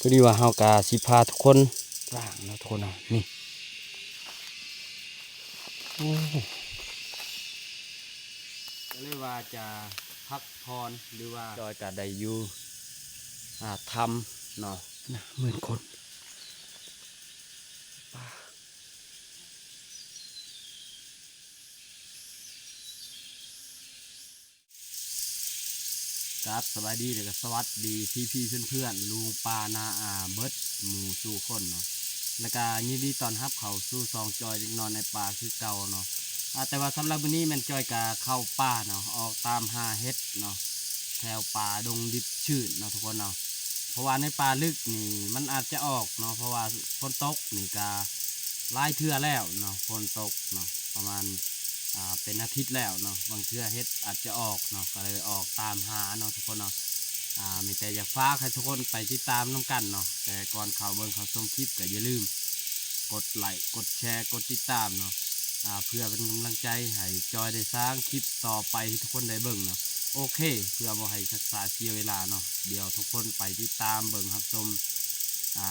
พอดีว่าเฮากาสิพาทุกคนร่างนะทุกคนนะนี่โอ้ก็เลยว่าจะพักพรหรือว่าจอยกาได้อยู่ทำเนาะนะเหมือนคนครับสวัสดีเลยก็สวัสดีพี่เพื่อนลุงปานาเบิร์ดหมูสู่คนเนาะแล้วก็ยินดีตอนรับเขาสู่ซองจอยนอนในป่าคือเก่าเนาะแต่ว่าสำหรับวันนี้มันจอยกาเข้าป่าเนาะออกตามหาเฮ็ดเนาะแถวป่าดงดิบชื้นเนาะทุกคนเนาะเพราะว่าในป่าลึกนี่มันอาจจะออกเนาะเพราะว่าฝนตกนี่กาหลายเทื่อแล้วเนาะฝนตกเนาะประมาณเป็นอาทิตย์แล้วเนาะบางเทื่อเฮ็ดอาจจะออกเนาะก็เลยออกตามหาเนาะทุกคนเนาะมีแต่อยากฝากให้ทุกคนไปติดตามน้ำกันเนาะแต่ก่อนเขาเบิ่งเขาชมคลิปก็อย่าลืมกดไลค์กดแชร์กดติดตามเนาะเพื่อเป็นกำลังใจให้จอยได้สร้างคลิปต่อไปให้ทุกคนได้เบิ่งเนาะโอเคเพื่อบ่ให้ศึกษาเสียเวลาเนาะเดี๋ยวทุกคนไปติดตามเบิ่งครับชม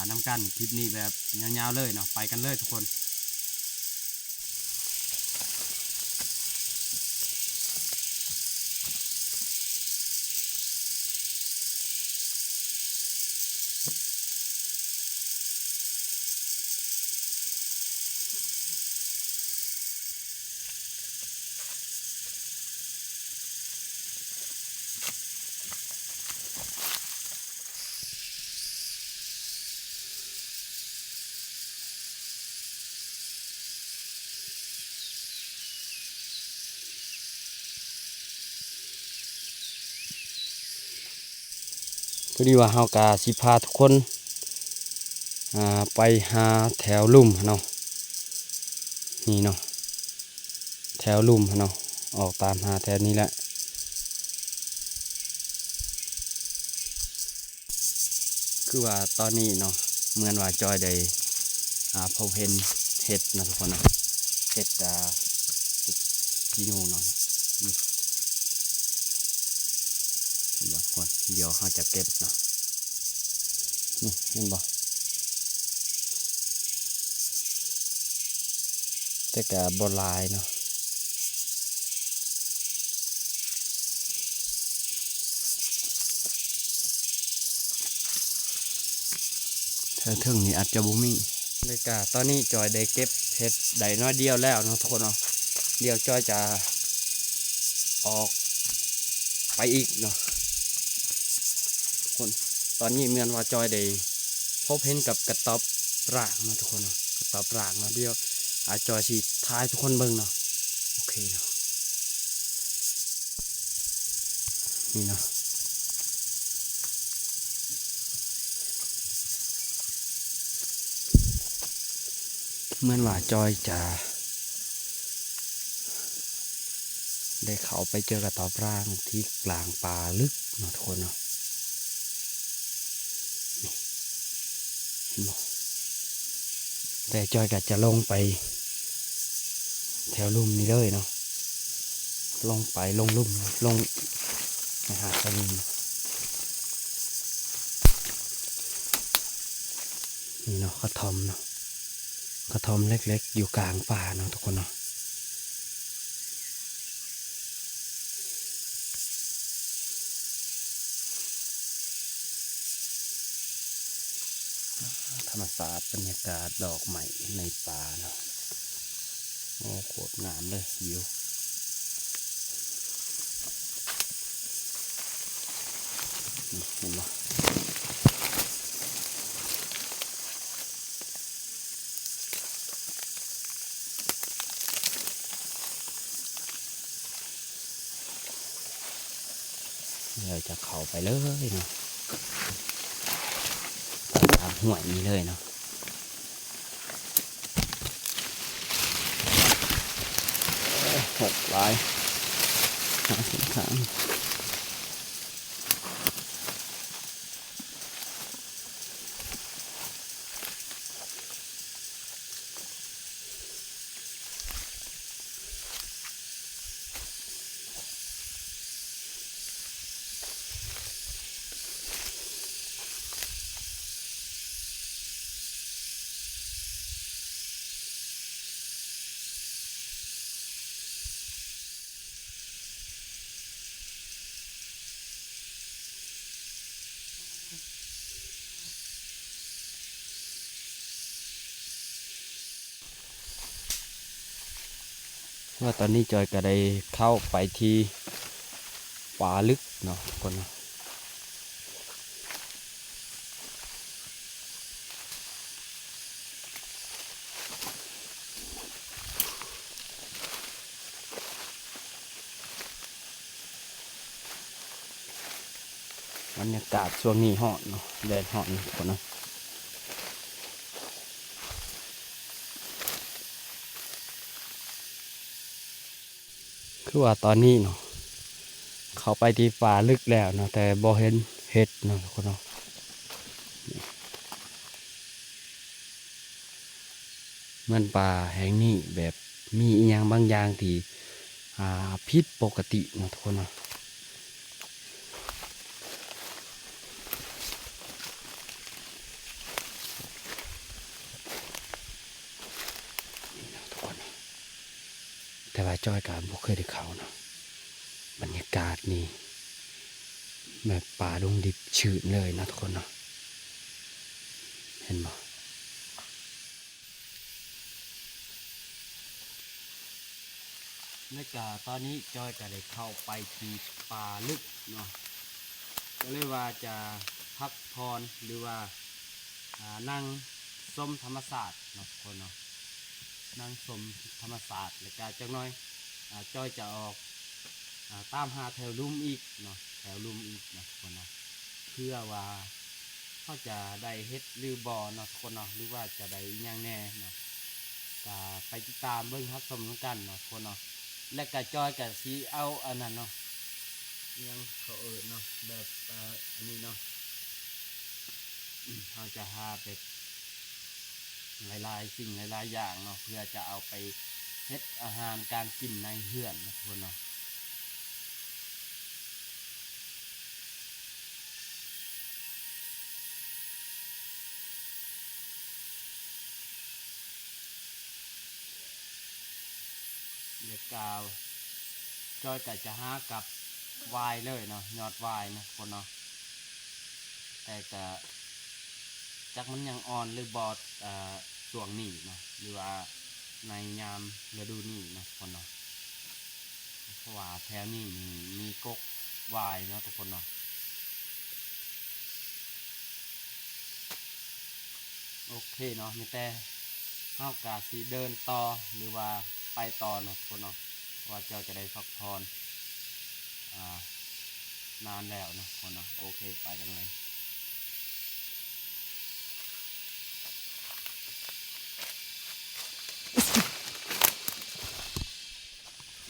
น้ำกันคลิปนี้แบบยาวๆเลยเนาะไปกันเลยทุกคนพอดีว่าเฮากาสิพาทุกคนไปหาแถวลุ่มเนาะนี่เนาะแถวลุ่มเนาะออกตามหาแถวนี้แหละคือว่าตอนนี้เนาะเหมือนว่าจอยได้พบเห็นเห็ดนะทุกคนนะเห็ดกีนูเนาะนี่เห็นบ่ทุกคนเดี๋ยวเราจะเก็บเนาะนี่เห็นบ่แต่กะบ่หลายเนาะแถวถึงนี่อาจจะบ่มีเลยกะตอนนี้จอยได้เก็บเห็ดได้น้อยเดียวแล้วเนาะทุกคนเนาะเดี๋ยวจอยจะออกไปอีกเนาะคนตอนนี้เหมือนว่าจอยได้พบเห็นกับกระต๊อบร่างเนาะทุกคนเนาะกระต๊อบร่างเนาะเดี๋ยวจอยสิทายทุกคนเบิ่งเนาะโอเคเนาะนี่เนาะเหมือนว่าจอยจะได้เข้าไปเจอกระต๊อบร่างที่กลางป่าลึกเนาะทุกคนเนาะนี่เห็นบ่แต่จอยก็จะลงไปแถวลุ่มนี้เลยเนาะลงไปลงลุ่มลงหาดสลิงนี่เนาะกระท่อมเนาะกระท่อมเล็กๆอยู่กลางป่าเนาะทุกคนเนาะธรรมศาสตร์บรรยากาศดอกใหม่ในป่าเนาะโอ้โคตรงามเลยวิวนี่เห็นไหมเดี๋ยวจะเข้าไปเลยเนาะตามห่วยนี้เลยเนาะหกลาย53 ว่าตอนนี้จอยก็ได้เข้าไปที่ป่าลึกเนาะคนเนาะบรรยากาศช่วงนี้ฮอตเนาะแดดฮอตเนาะคนเนาะคือว่าตอนนี้เนาะเข้าไปที่ป่าลึกแล้วเนาะแต่บ่เห็นเห็ดเนาะคนเนาะมันป่าแห่งนี้แบบมีอีหยังบางอย่างที่ผิดปกติเนาะทุกคนเนาะนี่เนาะทุกคนเนาะแต่ว่าจอยกับบ่เคยได้เข้าเนาะบรรยากาศนี่แบบป่าดงดิบชื้นเลยนะทุกคนเนาะเห็นบ่ในกาตอนนี้จอยก็ได้เข้าไปที่ป่าลึกเนาะก็เลยว่าจะพักผ่อนหรือว่านั่งชมธรรมศาสตร์เนาะทุกคนเนาะนั่งชมธรรมศาสตร์แล้วก็จักหน่อยจอยจะออกตามหาแถวลุ่มอีกเนาะแถวลุ่มอีกเนาะทุกคนเนาะเพื่อว่าเขาจะได้เฮ็ดหรือบ่เนาะทุกคนเนาะหรือว่าจะได้อิหยังแน่เนาะก็ไปติดตามเบิ่งครับชมกันเนาะทุกคนเนาะและก็จอยก็สิเอาอันนั้นเนาะอิหยังเขาเนาะแบบอันนี้เนาะเขาจะหาแบบหลายๆสิ่งหลายๆอย่างเนาะเพื่อจะเอาไปเฮ็ดอาหารการกินในเฮือนนะทุกคนเนาะเด็กกาวจอยก็จะหากับวายเลยเนาะยอดวายนะทุกคนเนาะแต่ก็จักมันยังอ่อนหรือบอดช่วงนี้เนาะหรือว่าในยามฤดูนี้นะทุกคนเนาะเพราะว่าแถวนี้มีกกวายเนาะทุกคนเนาะโอเคเนาะมีแต่เฮากะสีเดินต่อหรือว่าไปต่อนะทุกคนเนาะว่าเจ้าจะได้พักผ่อนอ่านานแล้วนะทุกคนเนาะโอเคไปกันเลย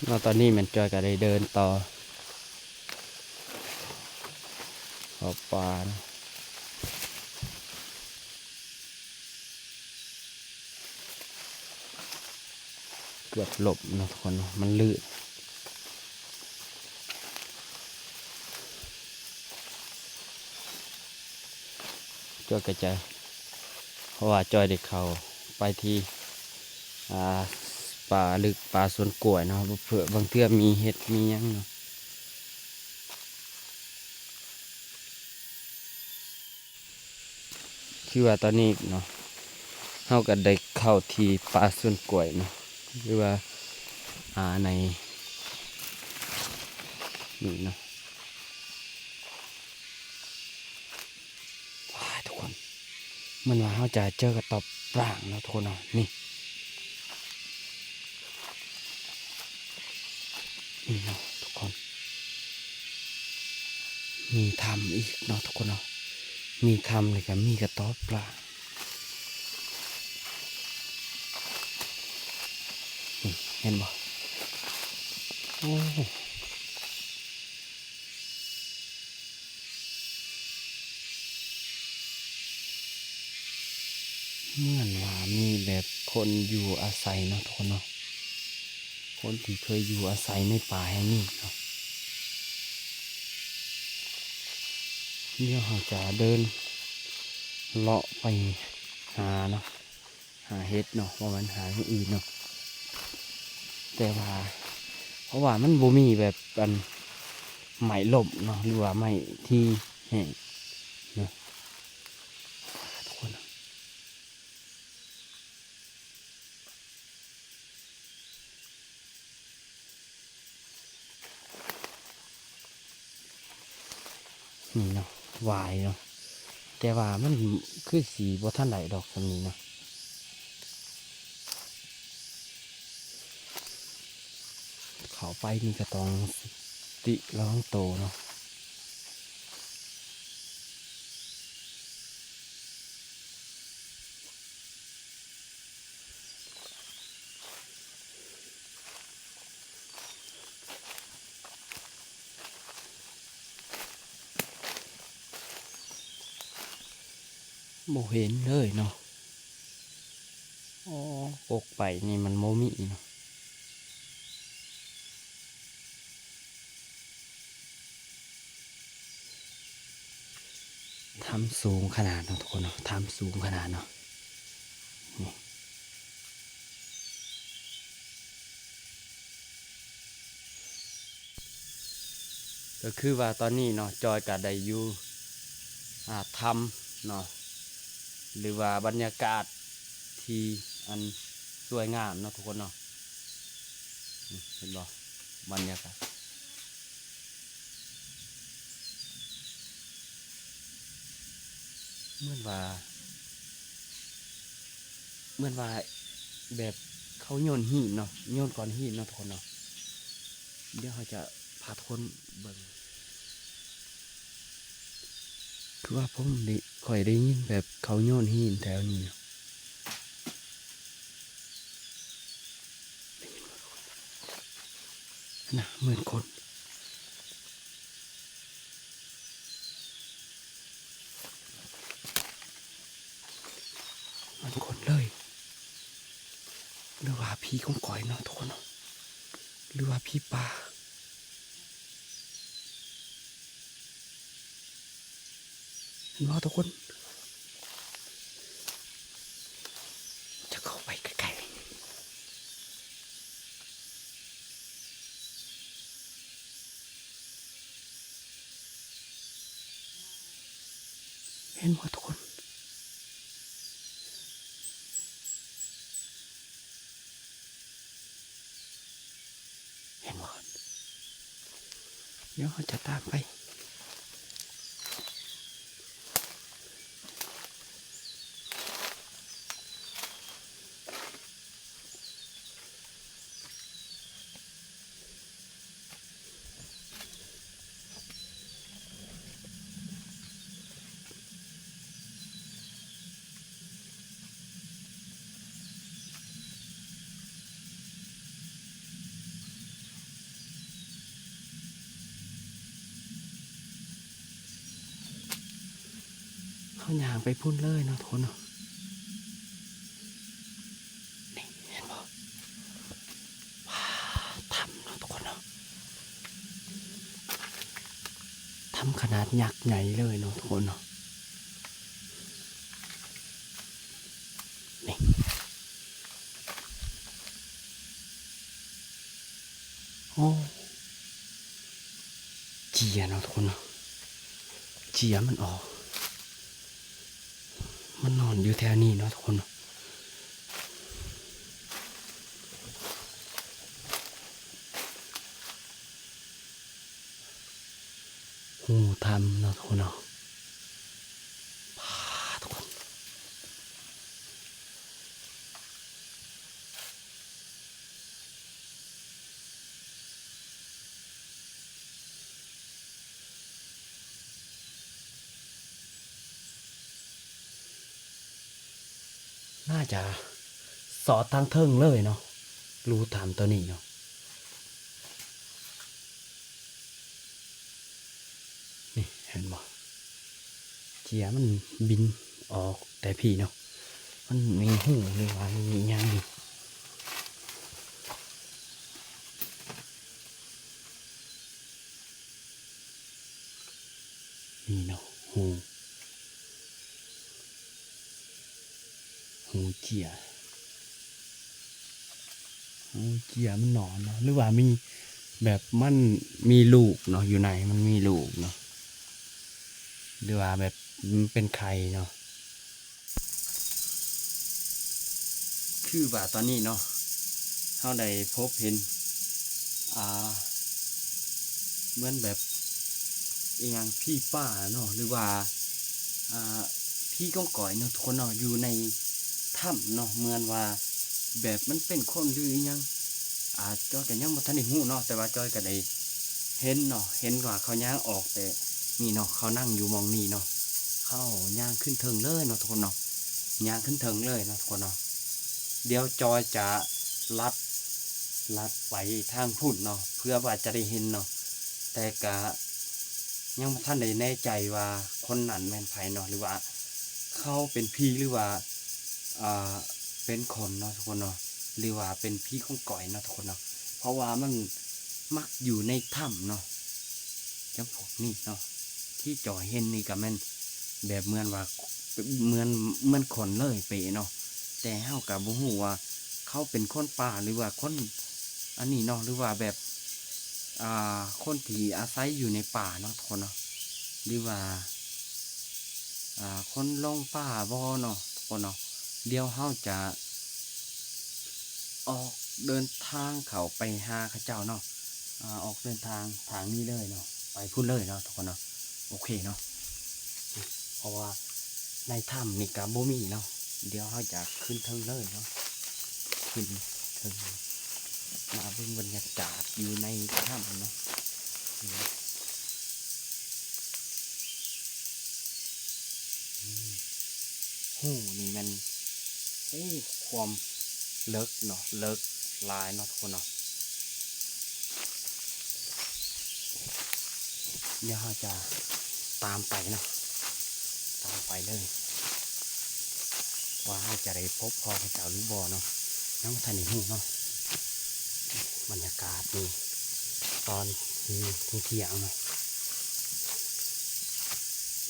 เราตอนนี้มันจอยก็ได้เดินต่อขอบป่านะเกือบหลบนะทุกคนเนาะมันลื่นจอยก็จะเพราะว่าจอยเด็กเขาไปที่อ่าป่าลึกป่าสวนกล้วยเนาะเผื่อบางเทื่อมีเห็ดมีหยังเนาะคือว่าตอนนี้เนาะเฮาก็ได้เข้าที่ป่าสวนกล้วยเนาะหรือว่าในนี่เนาะว้ายทุกคนมันว่าเฮาจะเจอกระตอบปร่างเนาะทุกคนเนาะนี่เนาะทุกคนมีทำอีกเนาะทุกคนเนาะมีทำเลยกับมีกระต๊อบปลานี่เห็นบ่โอ้เหมือนว่ามีแบบคนอยู่อาศัยเนาะทุกคนเนาะคนที่เคยอยู่อาศัยในป่าแห่งนี้เนาะเดี๋ยวเราจะเดินเลาะไปหาเนาะหาเห็ดเนาะว่ามันหาอย่างอื่นเนาะแต่ว่าเพราะว่ามันบ่มีแบบกันไม้ล่มเนาะหรือว่าไม้ที่แห้งเนาะทุกคน นี่เนาะวายเนาะแต่ว่ามันคือสีบ่ทันไหลดอกสำนี้เนาะเขาไปนี่ก็ต้องติระวังโตเนาะโมเห็นเลยเนาะอ๋อกกไปนี่มันโมมีเนาะทำสูงขนาดเนาะทุกคนเนาะทำสูงขนาดเนาะนี่ก็คือว่าตอนนี้เนาะจอยกับได้อยู่ทำเนาะหรือว่าบรรยากาศที่อันสวยงามเนาะทุกคนเนาะเห็นบ่บรรยากาศเหมือนว่าแบบเขาโยนหินเนาะโยนก้อนหินเนาะทุกคนเนาะเดี๋ยวเขาจะพาทุกคนเบิ่งคือว่าผมได้ค่อยได้ยินแบบเขาโยนหินแถวนี้เนาะนะเหมือนคนมันคนเลยหรือว่าพี่ของก่อยเนาะทุกคนเนาะหรือว่าพี่ป่าเห็นว่าทุกคนจะเข้าไปใกล้ๆเห็นว่าทุกคนเห็นว่าเดี๋ยวเขาจะตามไปเขาย่างไปพุ่นเลยเนาะทุกคนเนาะนี่เห็นบ่ว้าทำเนาะทุกคนเนาะทำขนาดยักษ์ใหญ่เลยเนาะทุกคนเนาะนี่โอ้เจียเนาะทุกคนเนาะเจียมันออกมันนอนอยู่แถวนี้เนาะทุกคนเนาะหูทำเนาะทุกคนเนาะพาทุกคนน่าจะสอดทางเทิงเลยเนาะรู้ทำตัวนี้เนาะนี่เห็นบ่เจียมันบินออกแต่พี่เนาะมันมีหูเลยว่ามีอย่างนี้นี่เนาะหูเจียหูเจียมันนอนเนาะหรือว่ามีแบบมันมีลูกเนาะอยู่ในมันมีลูกเนาะหรือว่าแบบมันเป็นไข่เนาะคือว่าตอนนี้เนาะเขาได้พบเห็นเหมือนแบบ อหยังพี่ป้าเนาะหรือว่าอ่าพี่ก้องก่อยเนาะทุกคนเนาะอยู่ในถ้ำเนาะเหมือนว่าแบบมันเป็นคนหรืออิหยังจอยก็ยังบ่ทันได้ฮู้เนาะแต่ว่าจอยก็ได้เห็นเนาะเห็นว่าเขาย่างออกแต่นี่เนาะเขานั่งอยู่หม้องนี้เนาะเขาย่างขึ้นเทิงเลยเนาะทุกคนเนาะย่างขึ้นเทิงเลยเนาะทุกคนเนาะเดี๋ยวจอยจะลัดไปทางพุ่นเนาะเพื่อว่าจะได้เห็นเนาะแต่ก็ยังบ่ทันได้แน่ใจว่าคนนั้นแม่นไผเนาะหรือว่าเขาเป็นพี่หรือว่าอ่าเป็นคนเนาะทุกคนเนาะหรือว่าเป็นพี่ของก่อยเนาะทุกคนเนาะเพราะว่ามันมักอยู่ในถ้ำเนาะจังพวกนี้เนาะที่จอยเห็นนี่ก็แม่นแบบเหมือนว่าเหมือนคนเลยเปเนาะแต่เฮาก็บ่ฮู้ว่าเขาเป็นคนป่าหรือว่าคนอันนี้เนาะหรือว่าแบบคนที่อาศัยอยู่ในป่าเนาะทุกคนเนาะหรือว่าคนลงป่าบ่เนาะทุกคนเนาะเดี๋ยวเฮาจะออกเดินทางเขาไปหาเขาเจ้าเนาะออกเดินทางนี้เลยเนาะไปพุ่นเลยเนาะทุกคนเนาะโอเคเนาะเพราะว่าในถ้ำนี่ก็บ่มีเนาะเดี๋ยวเฮาจะขึ้นเทิงเลยเนาะขึ้นเทิงมาเบิ่งบรรยากาศอยู่ในถ้ำเนาะโอ้นี่มันโอ้ความเลิกเนาะเลิกลายเนาะทุกคนเนาะเดี๋ยวเราจะตามไปเนาะตามไปเลยว่าเราจะได้พบพ่อพระเจ้าหรือบ่เนาะน้ำท่านนี่หูเนาะบรรยากาศนี่ตอนเที่ยงเนาะ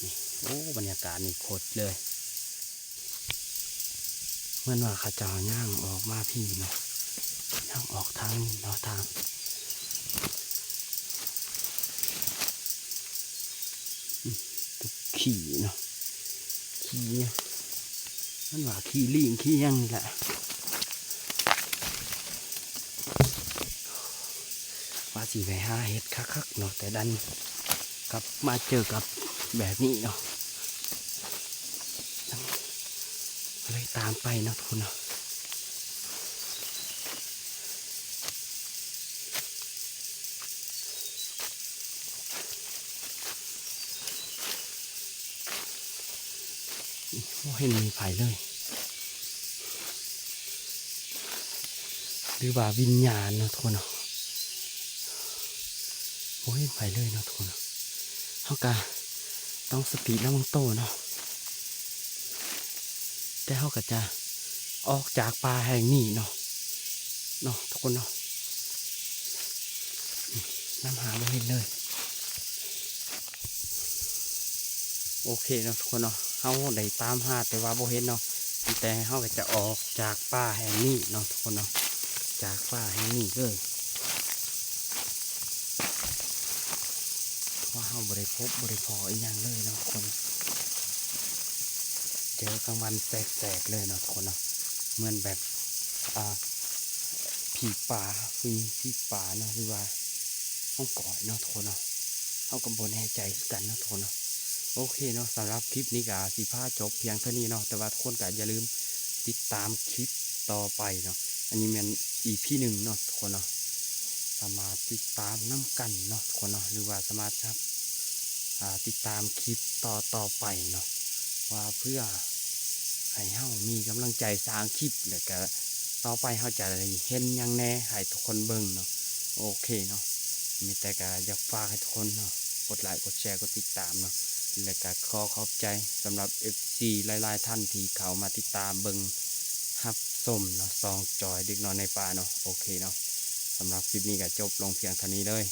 นี่โอ้บรรยากาศนี่โคตรเลยเหมือนว่าข้าเจ้าย่างออกมาพี่เนาะย่างออกทางนี้เนาะทางตุกขี่เนาะขี่เนี่ยมันว่าขี่ลิงขี่ยังนี่แหละว่าสีไปหาเห็ดคักๆเนาะแต่ดันกลับมาเจอกับแบบนี้เนาะเลยตามไปนะทุกคนเนาะไม่เห็นมีไผ่เลยหรือว่าวิญญาณนะทุกคนเนาะโอ้ยไผ่เลยนะทุกคนเนาะเขากะต้องสติแล้วมังโตเนาะแต่เขาก็จะออกจากป่าแห่งนี้เนาะทุกคนเนาะน้ำหาไม่เห็นเลยโอเคเนาะทุกคนเนาะเขาได้ตามหาแต่ว่าโบเห็นเนาะแต่เขาก็จะออกจากป่าแห่งนี้เนาะทุกคนเนาะจากป่าแห่งนี้เลยว่าเขาบริพบบริพออีกอย่างเลยเนาะทุกคนเจอกลางวันแสกๆเลยเนาะทุกคนเนาะเหมือนแบบผีป่าผีป่าเนาะหรือว่าห้องก่อยเนาะทุกคนเนาะเขากำบนแน่ใจกันเนาะทุกคนเนาะโอเคเนาะสำหรับคลิปนี้ก็สีผ้าจบเพียงเท่านี้เนาะแต่ว่าทุกคนก็อย่าลืมติดตามคลิปต่อไปเนาะอันนี้เป็นEP 1เนาะทุกคนเนาะสามารถติดตามน้ำกันเนาะทุกคนเนาะหรือว่าสามารถครับติดตามคลิปต่อไปเนาะว่าเพื่อให้เฮามีกำลังใจสร้างคลิปแล้วก็ต่อไปเฮาจะได้เห็นยังแน่ให้ทุกคนเบิ่งเนาะโอเคเนาะมีแต่ก็อยากฝากให้ทุกคนเนาะกดไลค์กดแชร์กดติดตามเนาะและก็ขอบใจสำหรับ FC หลายๆท่านที่เขามาติดตามเบิ่งฮับส้มเนาะซองจอยเด็กน้อยในป่าเนาะโอเคเนาะสำหรับคลิปนี้ก็จบลงเพียงเท่านี้เลย